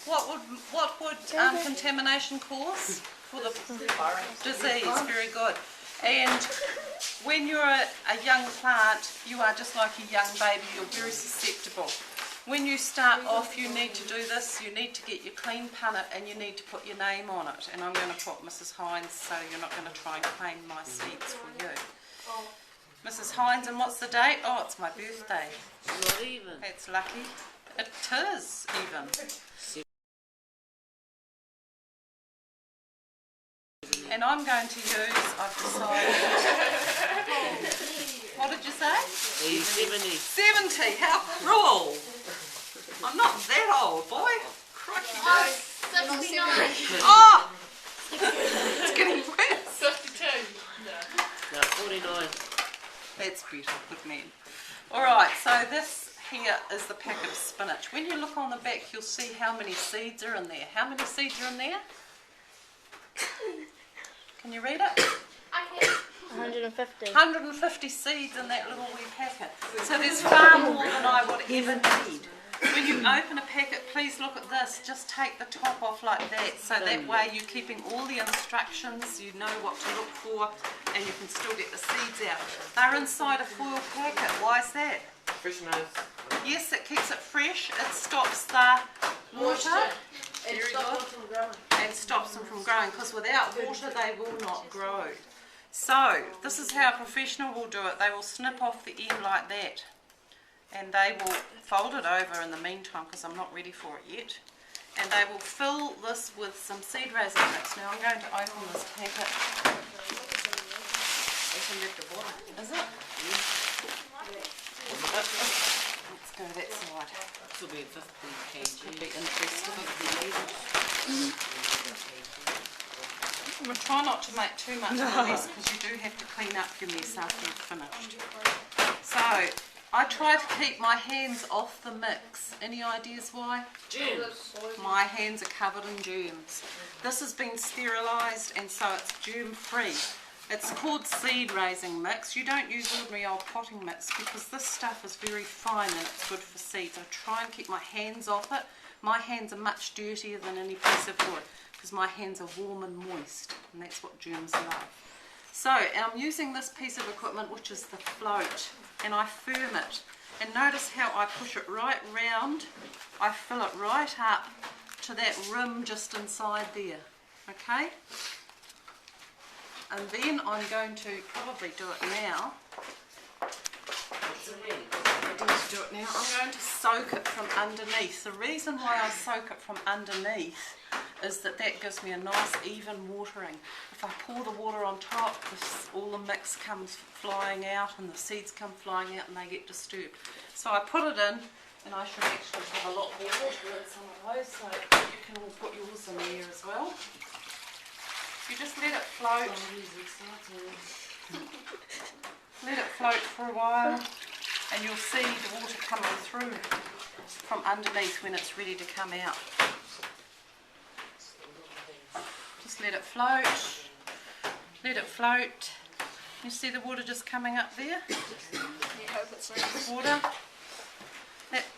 What would contamination cause for the disease? Very good. And when you're a young plant, you are just like a young baby. You're very susceptible. When you start off, you need to do this. You need to get your clean punnet and you need to put your name on it. And I'm going to put Mrs. Hines, so you're not going to try and claim my seeds for you. Mrs. Hines, and what's the date? Oh, it's my birthday. Not even. That's lucky. It is even. And I'm going to use, I've decided. What did you say? 70. 70, how cruel. I'm not that old, boy. Crikey. 69. Oh! It's getting worse. 52. No, 49. That's better, good man. Alright, so this here is the packet of spinach. When you look on the back, you'll see how many seeds are in there. How many seeds are in there? Can you read it? 150. 150 seeds in that little wee packet. So there's far more than I would ever need. When you open a packet, please look at this. Just take the top off like that. So that way you're keeping all the instructions, you know what to look for, and you can still get the seeds out. They're inside a foil packet. Why is that? Freshness. Yes, it keeps it fresh. It stops the water. It Very stops good. them from growing. And stops them from growing, because without water they will not grow. So this is how a professional will do it. They will snip off the end like that, and they will fold it over in the meantime, because I'm not ready for it yet, and they will fill this with some seed raising mix. Now I'm going to open this packet. Is it? Let's go that side. This will be 50 This could kg. be interesting. I'm going to try not to make too much of a mess, because you do have to clean up your mess after you've finished. So, I try to keep my hands off the mix. Any ideas why? Germs. My hands are covered in germs. This has been sterilised, and so it's germ free. It's called seed raising mix. You don't use ordinary old potting mix, because this stuff is very fine and it's good for seeds. I try and keep my hands off it. My hands are much dirtier than any piece of wood, because my hands are warm and moist, and that's what germs love. So, I'm using this piece of equipment, which is the float, and I firm it. And notice how I push it right round. I fill it right up to that rim just inside there. Okay? And then I'm going to probably do it now. Do it now. I'm going to soak it from underneath. The reason why I soak it from underneath is that gives me a nice even watering. If I pour the water on top, all the mix comes flying out and the seeds come flying out and they get disturbed. So I put it in, and I should actually have a lot more water in some of those, so you can all put yours in there as well. You just let it float. Let it float for a while, and you'll see the water coming through from underneath when it's ready to come out. Just let it float. Let it float. You see the water just coming up there? Water.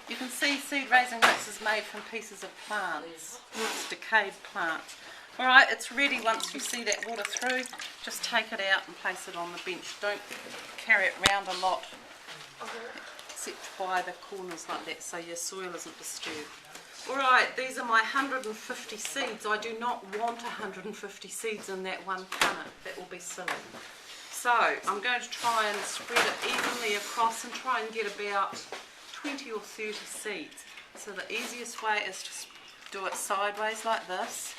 You can see seed raising mix is made from pieces of plants. It's decayed plants. Alright, it's ready. Once you see that water through, just take it out and place it on the bench. Don't carry it round a lot, except by the corners like that, so your soil isn't disturbed. Alright, these are my 150 seeds. I do not want 150 seeds in that one punnet. That will be silly. So, I'm going to try and spread it evenly across and try and get about 20 or 30 seeds. So the easiest way is to do it sideways like this,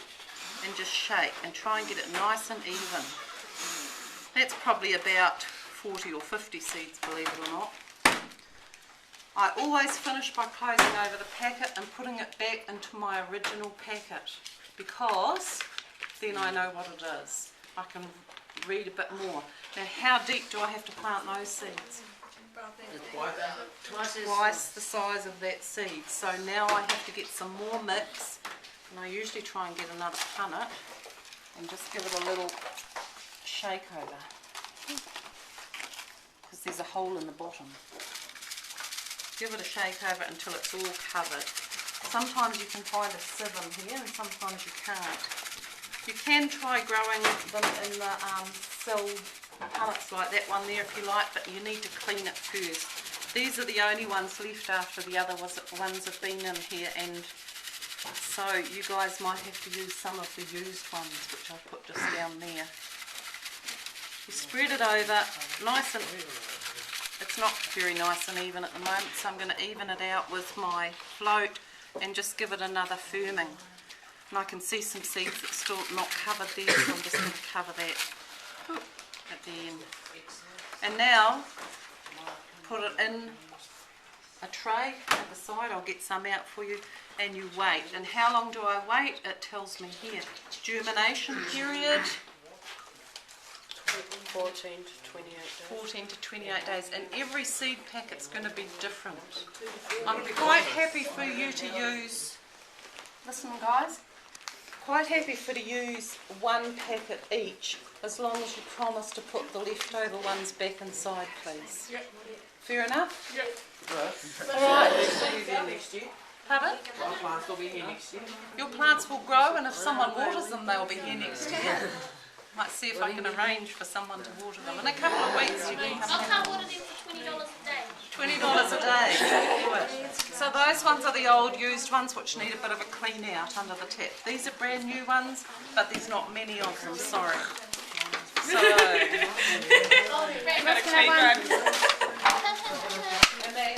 and just shake and try and get it nice and even. That's probably about 40 or 50 seeds, believe it or not. I always finish by closing over the packet and putting it back into my original packet, because then I know what it is. I can read a bit more. Now, how deep do I have to plant those seeds? Twice the size of that seed. So now I have to get some more mix, and I usually try and get another punnet and just give it a little shake over, because there's a hole in the bottom. Give it a shake over until it's all covered. Sometimes you can find a sieve in here and sometimes you can't. You can try growing them in the sealed punnets like that one there if you like, but you need to clean it first. These are the only ones left after the other ones have been in here, and so you guys might have to use some of the used ones, which I've put just down there. You spread it over nice and, it's not very nice and even at the moment, so I'm going to even it out with my float and just give it another firming. And I can see some seeds that's still not covered there, so I'm just going to cover that at the end. And now, put it in a tray at the side. I'll get some out for you, and you wait. And how long do I wait? It tells me here. Germination period, 14 to 28 days. 14 to 28 days. And every seed packet's going to be different. I'm quite happy for you to use, listen guys, quite happy for to use one packet each, as long as you promise to put the leftover ones back inside, please. Yep. Fair enough? Yep. Alright. They'll be here next year. Pardon? My plants will be here next year. Your plants will grow, and if someone waters them, they'll be here next year. Might see if I can arrange for someone to water them. In a couple of weeks, you can I come in. can't order them for $20 a day. $20 a day. Good. So those ones are the old used ones which need a bit of a clean out under the tap. These are brand new ones, but there's not many of them, sorry. So, Better clean drugs. and then